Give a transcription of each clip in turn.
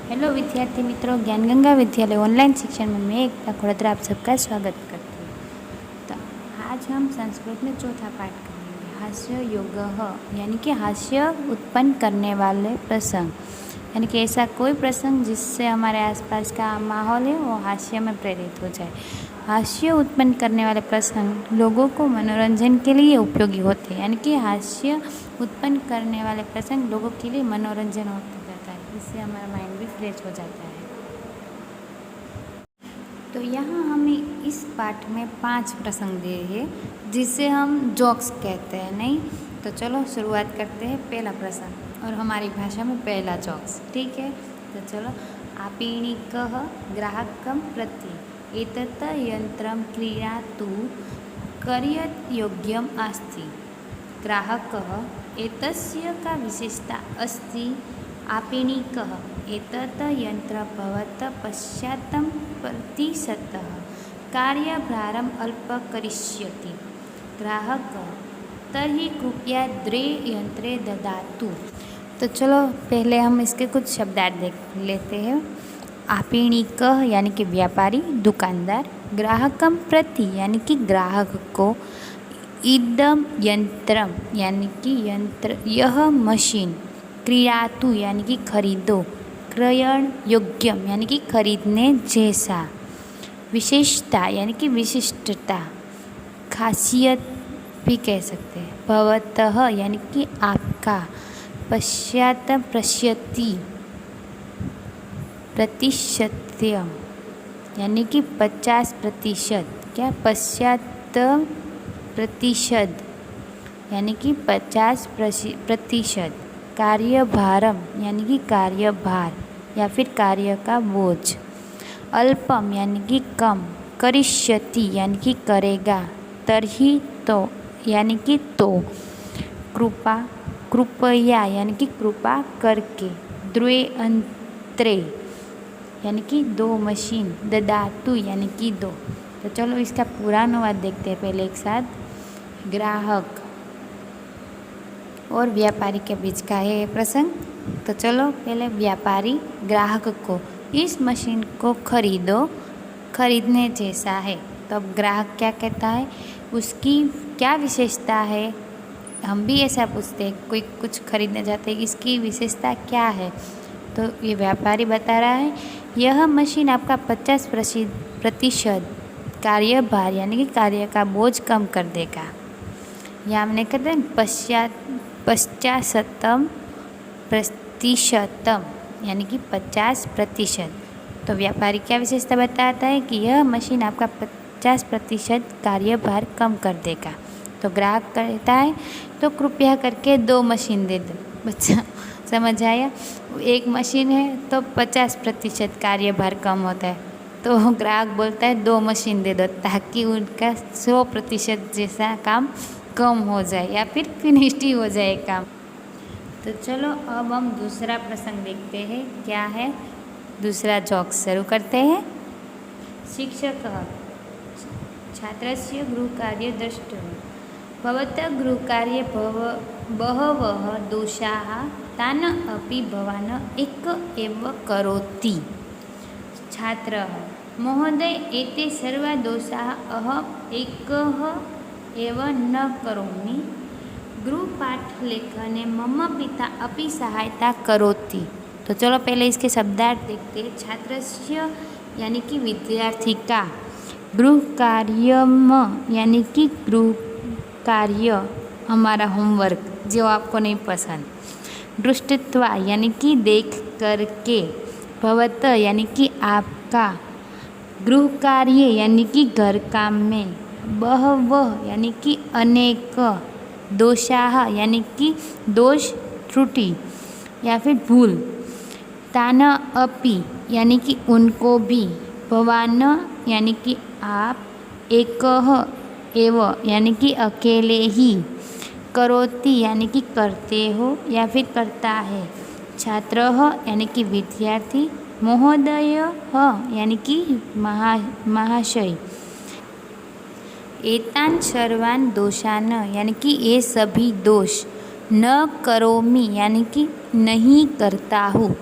Hello विद्यार्थी मित्रों, ज्ञान गंगा विद्यालय ऑनलाइन शिक्षण में मैं एकता खोड़त्रा आप सबका स्वागत करती हूँ। तो आज हम संस्कृत में चौथा पाठ करेंगे, हास्य योग, यानी कि हास्य उत्पन्न करने वाले प्रसंग। यानी कि ऐसा कोई प्रसंग जिससे हमारे आसपास का माहौल है वो हास्य में प्रेरित हो जाए। हास्य उत्पन्न करने वाले प्रसंग लोगों को मनोरंजन के लिए उपयोगी होते हैं। यानी कि हास्य उत्पन्न करने वाले प्रसंग लोगों के लिए मनोरंजन होता जाता है, इससे हमारा माइंड भी फ्रेश हो जाता है। तो यहाँ हमें इस पाठ में 5 प्रसंग दिए हैं जिसे हम जोक्स कहते हैं। नहीं तो चलो शुरुआत करते हैं। पहला प्रसंग और हमारी भाषा में पहला जोक्स, ठीक है। तो चलो, आपीणिकः ग्राहकं प्रति एतत् यन्त्रं क्रीणातु क्रययोग्यम् अस्ति। ग्राहकः एतस्य का विशेषता अस्ति। आपीणिकः एतत् यन्त्रं भवतः पश्चात् प्रतिशतः कार्यभारम् अल्पं करिष्यति। ग्राहकः तर्हि कृपया 2 यंत्रे ददातु। तो चलो पहले हम इसके कुछ शब्दार्थ देख लेते हैं। आपीणिक यानी कि व्यापारी, दुकानदार। ग्राहकम प्रति यानी कि ग्राहक को। इदम यंत्रम यानी कि यंत्र, यह मशीन। क्रीणातु यानी कि खरीदो। क्रयण योग्यम यानी कि खरीदने जैसा। विशेषता यानी कि विशिष्टता, खासियत भी कह सकते हैं। भवतः यानी कि आपका। पश्चात पश्यति प्रतिशत्य यानी कि 50%। क्या? पश्चात प्रतिशत यानी कि 50%। कार्यभारम यानी कि कार्यभार या फिर कार्य का बोझ। अल्पम यानी कि कम। करिष्यति यानी कि करेगा। तर्हि तो यानी कि तो। कृपा, कृपया यानी कि कृपा करके। 2 यंत्रे यानी कि 2 मशीन। ददातु यानी कि दो। तो चलो इसका पूरा अनुवाद देखते हैं पहले एक साथ। ग्राहक और व्यापारी के बीच का है ये प्रसंग। तो चलो पहले व्यापारी ग्राहक को, इस मशीन को खरीदो, खरीदने जैसा है। तो अब ग्राहक क्या कहता है, उसकी क्या विशेषता है। हम भी ऐसा पूछते हैं, कोई कुछ खरीदने जाते हैं, इसकी विशेषता क्या है। तो ये व्यापारी बता रहा है, यह मशीन आपका 50% कार्यभार यानी कि कार्य का बोझ कम कर देगा। या हमने कहते हैं पश्चाशतम प्रतिशतम यानी कि 50%। तो व्यापारी क्या विशेषता बताता है कि यह मशीन आपका 50% कार्यभार कम कर देगा। तो ग्राहक कहता है, तो कृपया करके 2 मशीन दे दो। बच्चा समझ आया? एक मशीन है तो 50% कार्यभार कम होता है, तो ग्राहक बोलता है 2 मशीन दे दो ताकि उनका 100% जैसा काम कम हो जाए या फिर फिनिश्ड ही हो जाए काम। तो चलो अब हम दूसरा प्रसंग देखते हैं, क्या है दूसरा जोक शुरू करते हैं। शिक्षकः छात्रस्य गृहकार्य द्रष्टुं भवतः गृहकार्ये बहवः दोषाः तान् अपि भवान् एक एव करोति। छात्रः महोदय, एते सर्वे दोषाः अहम् एकः एव न करोमि। गृहपाठलेखने मम पिता अपि सहायता करोति। तो चलो पहले इसके शब्दार्थ देखते हैं। छात्रस्य यानी कि विद्यार्थी का। गृह कार्यम यानी कि गृह कार्य, हमारा होमवर्क जो आपको नहीं पसंद। दृष्टत्वा यानी कि देख करके। भवत यानी कि आपका। गृह कार्य यानी कि घर काम में। बहवः यानी कि अनेक। दोषाः यानी कि दोष, त्रुटि या फिर भूल। तान अपि यानी कि उनको भी। भवान यानी कि आप। एकः एव यानी कि अकेले ही। करोति यानी कि करते हो या फिर करता है। छात्रः यानी कि विद्यार्थी। महोदयः यानी कि महाशय। एतान सर्वान दोषान यानी कि ये सभी दोष। न करोमि यानी कि नहीं करता हूँ।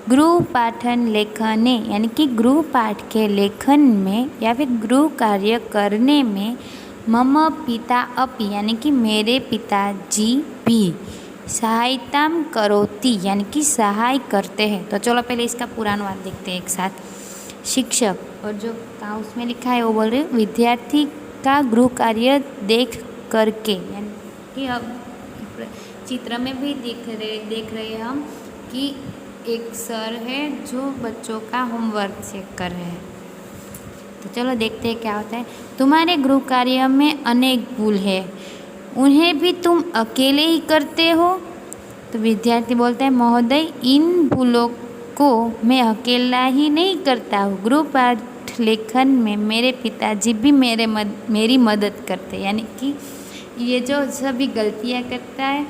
गृह पाठन लेखने यानी कि गृह पाठ के लेखन में या फिर गृह कार्य करने में मम पिता अपि यानी कि मेरे पिताजी भी सहायता करोति यानी कि सहाय करते हैं। तो चलो पहले इसका पूरा अनुवाद देखते हैं एक साथ। शिक्षक, और जो उसमें लिखा है वो बोल रहे विद्यार्थी का गृह कार्य देख करके, यानी कि अब चित्र में भी देख रहे हैं हम कि एक सर है जो बच्चों का होमवर्क चेक कर रहे हैं। तो चलो देखते हैं क्या होता है। तुम्हारे गृह कार्य में अनेक भूल है, उन्हें भी तुम अकेले ही करते हो। तो विद्यार्थी बोलता है महोदय, इन भूलों को मैं अकेला ही नहीं करता हूँ, गृह पाठ लेखन में मेरे पिताजी भी मेरी मदद करते। यानी कि ये जो सभी गलतियाँ करता है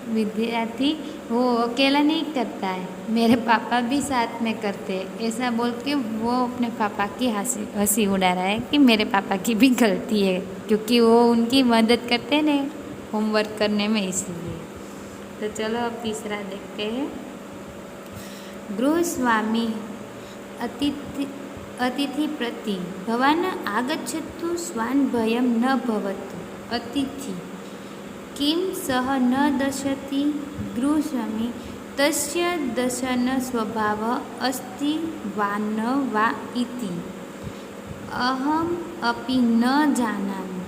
विद्यार्थी वो अकेला नहीं करता है, मेरे पापा भी साथ में करते हैं। ऐसा बोल के वो अपने पापा की हंसी उड़ा रहा है कि मेरे पापा की भी गलती है, क्योंकि वो उनकी मदद करते हैं ना होमवर्क करने में, इसलिए। तो चलो अब तीसरा देखते हैं। गृह स्वामी अतिथि प्रति भवान् आगच्छतु स्वान् भयं न भवतु। अतिथि किं सः न दशति, गृहस्वामी तस्य दशन स्वभावः अस्ति वा न वा इति अहम् अपि न जानामि।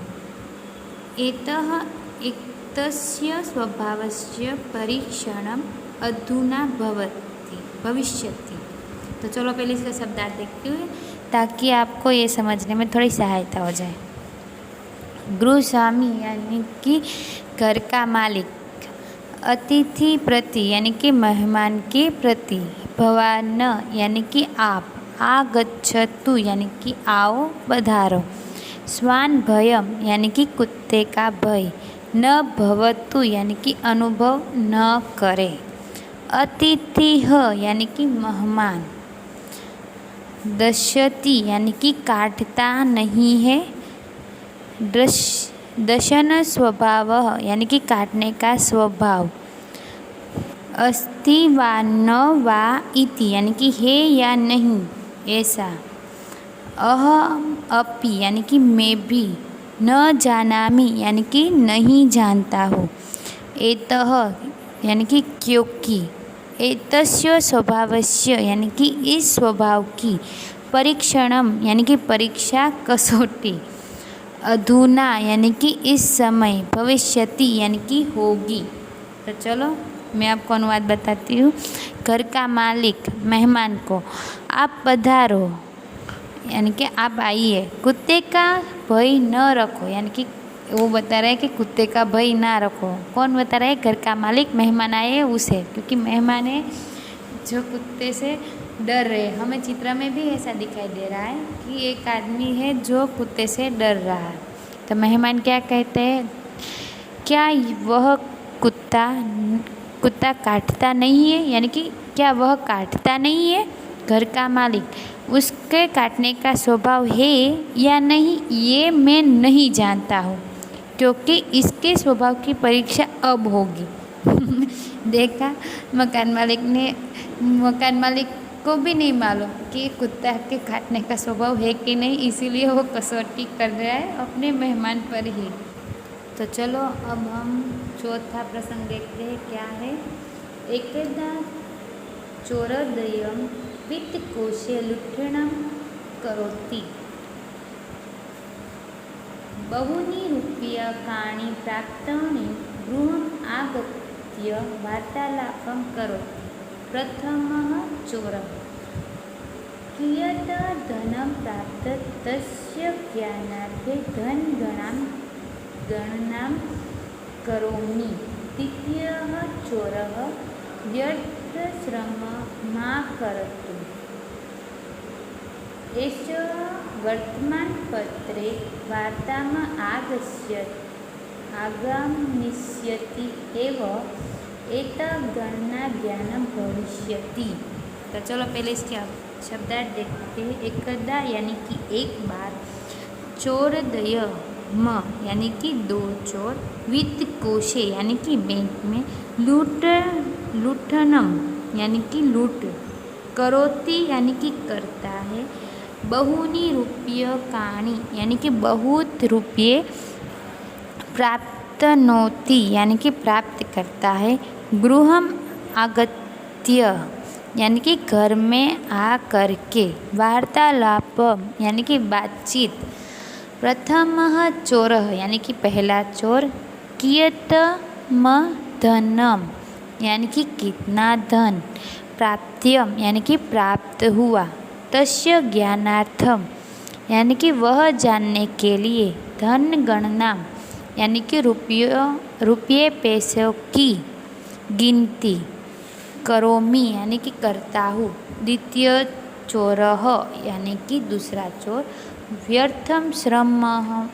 एतस्य स्वभावस्य परीक्षणम् अधुना भविष्यति। तो चलो पहले इसका शब्दार्थ देखते हुए ताकि आपको ये समझने में थोड़ी सहायता हो जाए। गृह स्वामी यानी कि घर का मालिक, अतिथि प्रति यानी कि मेहमान के प्रति, भवान यानी कि आप, आगच्छतु यानी कि आओ पधारो, स्वान भयम यानी कि कुत्ते का भय, न भवतु यानी कि अनुभव न करे, अतिथिः यानी कि मेहमान, दशति यानी कि काटता नहीं है, दशन स्वभाव यानी कि काटने का स्वभाव, अस्ति वा न वा इति यानी कि है या नहीं ऐसा, अहम अपि यानी कि मैं भी, न जानामि यानी कि नहीं जानता हूँ, एतः यानी कि क्योंकि, एतस्य स्वभावस्य यानी कि इस स्वभाव की, परीक्षणम यानी कि परीक्षा कसौटी, अधुना यानी कि इस समय, भविष्यति यानी कि होगी। तो चलो मैं आपको अनुवाद बताती हूँ। घर का मालिक मेहमान को, आप पधारो यानी कि आप आइए, कुत्ते का भय न रखो यानी कि वो बता रहा है कि कुत्ते का भय ना रखो। कौन बता रहा है? घर का मालिक मेहमान आए उसे, क्योंकि मेहमान है जो कुत्ते से डर रहे। हमें चित्र में भी ऐसा दिखाई दे रहा है कि एक आदमी है जो कुत्ते से डर रहा है। तो मेहमान क्या कहते हैं, क्या वह कुत्ता काटता नहीं है, यानी कि क्या वह काटता नहीं है? घर का मालिक, उसके काटने का स्वभाव है या नहीं ये मैं नहीं जानता हूँ, क्योंकि इसके स्वभाव की परीक्षा अब होगी। देखा, मकान मालिक को भी नहीं मालूम कि कुत्ता के काटने का स्वभाव है कि नहीं, इसीलिए वो कसौटी कर रहा है अपने मेहमान पर ही। तो चलो अब हम चौथा प्रसंग देखते हैं क्या है। एकदा चोरोदयं वित्तकोशे लुण्ठनं करोति, बहूनि रूप्यकाणि प्राप्तानि गृहम् आगत्य वार्तालापं करोति। प्रथमः चोरः, कियत् धनं प्राप्तं तस्य ज्ञानार्थे गणनां करोमि। द्वितीयः चोरः, व्यर्थश्रमं मा करोतु। एषः वर्तमानपत्रे वार्ताम् आगमिष्यति एव, एतद्गणना ज्ञानं भविष्यति। तो चलो पहले इसके शब्दार्थ देखते हैं। एकदा यानी कि एक बार, चोरदय यानी कि दो चोर, वित्तकोशे यानी कि बैंक में, लूटनम यानी कि लूट, करोति यानी कि करता है, बहुनी रूप्यकाणि यानी कि बहुत रुपये, प्राप्तनोति यानी कि प्राप्त करता है, गृहम आगत्य यानी कि घर में आ कर के, वार्तालाप यानी कि बातचीत, प्रथमः चोरः यानी कि पहला चोर, कियतम धनम यानी कि कितना धन, प्राप्त्यम यानी कि प्राप्त हुआ, तस्य ज्ञानार्थम यानी कि वह जानने के लिए, धन गणना यानी कि रुपये पैसों की गिनती, करोमि यानी कि करता हूँ, द्वितीय चोरः यानी कि दूसरा चोर, व्यर्थम श्रमः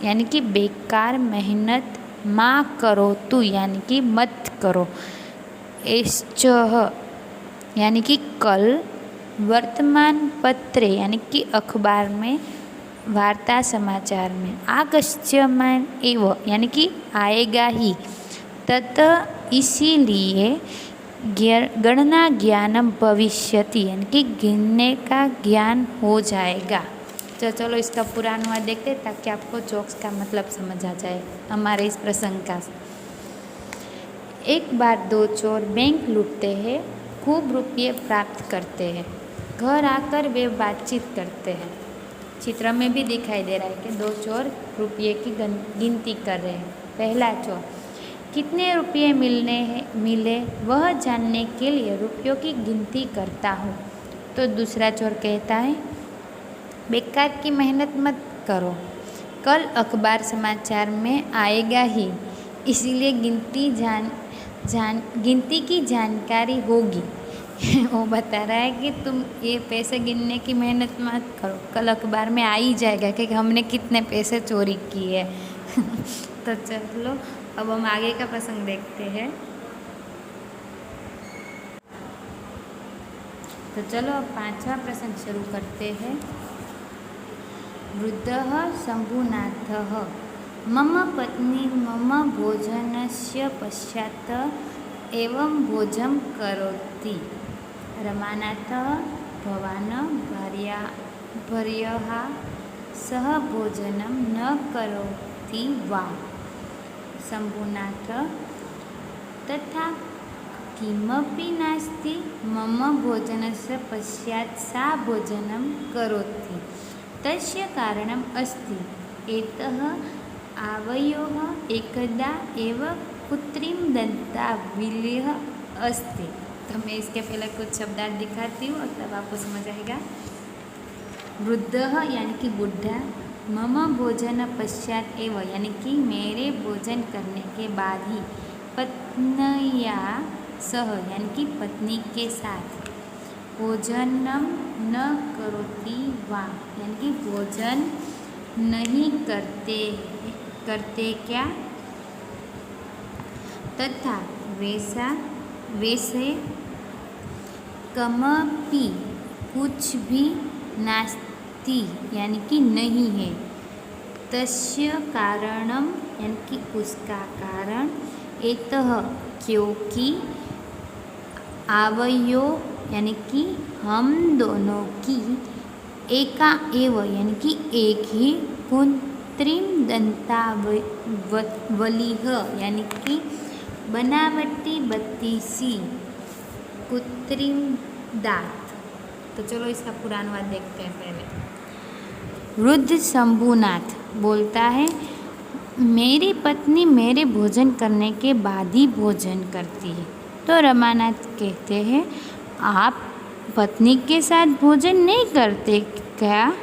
यानी कि बेकार मेहनत, मा करोतु यानी कि मत करो, एश्चः यानी कि कल, वर्तमान पत्रे यानी कि अखबार में, वार्ता समाचार में, आगस्त्यमान एव यानी कि आएगा ही, तत इसीलिए, गणना ज्ञानम भविष्यति यानी कि गिनने का ज्ञान हो जाएगा। तो चलो इसका पूरा अनुवाद देखते हैं ताकि आपको जोक्स का मतलब समझ आ जाए हमारे इस प्रसंग का। एक बार दो चोर बैंक लूटते हैं, खूब रुपये प्राप्त करते हैं, घर आकर वे बातचीत करते हैं। चित्र में भी दिखाई दे रहा है कि दो चोर रुपये की गिनती कर रहे हैं। पहला चोर, कितने रुपये मिले वह जानने के लिए रुपयों की गिनती करता हूँ। तो दूसरा चोर कहता है, बेकार की मेहनत मत करो, कल अखबार समाचार में आएगा ही, इसीलिए गिनती की जानकारी होगी। वो बता रहा है कि तुम ये पैसे गिनने की मेहनत मत करो, कल अखबार में आ ही जाएगा कि हमने कितने पैसे चोरी किए। तो चलो अब हम आगे का प्रसंग देखते हैं। तो चलो अब पांचवा प्रसंग शुरू करते हैं। वृद्धः शंभुनाथः, मम पत्नी मम भोजनस्य पश्चात् एवं भोजनं करोति। रमानाथः, भवान् भार्यया सह भोजनं न करोति वा? शंभुनाथ, तथा किमपि नास्ति, मम भोजनस्य पश्चात् सा भोजनं करोति, तस्य कारणम् अस्ति। एतः आवयोः एकदा एव कृत्रिम दंतावलिः अस्ति। तो मैं इसके पहले कुछ शब्दार्थ दिखाती हूँ और तब आपको समझ आएगा। वृद्धः यानी कि बुढ़ा, मम भोजन पश्चात एव यानी कि मेरे भोजन करने के बाद ही, पत्न्या सह यानी कि पत्नी के साथ, भोजनम न करोति वा यानी कि भोजन नहीं करते क्या? तथा वैसे कमपि कुछ भी नास्ति यानी कि नहीं है, तस्य कारणम यानी कि उसका कारण, एतः क्योंकि, आवयो यानी कि हम दोनों की, एका एव यानी कि एक ही, कृत्रिम दंतावलिः यानी कि बनावटी बत्ती सी, कृत्रिम दांत। तो चलो इसका पूरा अनुवाद देखते हैं पहले। वृद्ध शंभुनाथ बोलता है, मेरी पत्नी मेरे भोजन करने के बाद ही भोजन करती है। तो रमानाथ कहते हैं, आप पत्नी के साथ भोजन नहीं करते क्या?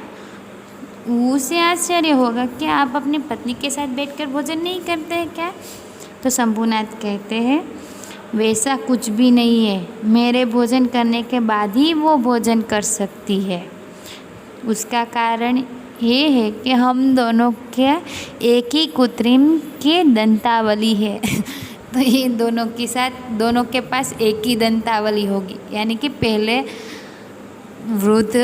उसे आश्चर्य होगा कि आप अपनी पत्नी के साथ बैठकर भोजन नहीं करते हैं क्या? तो शंभुनाथ कहते हैं, वैसा कुछ भी नहीं है, मेरे भोजन करने के बाद ही वो भोजन कर सकती है। उसका कारण ये है कि हम दोनों के एक ही कृत्रिम के दंतावली है। तो ये दोनों के पास एक ही दंतावली होगी, यानी कि पहले वृद्ध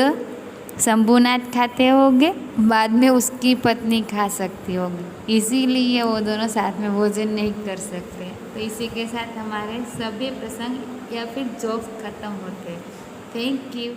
शंभूनाथ खाते होंगे, बाद में उसकी पत्नी खा सकती होगी, इसीलिए वो दोनों साथ में भोजन नहीं कर सकते। तो इसी के साथ हमारे सभी प्रसंग या फिर जोक्स खत्म होते हैं। Thank you.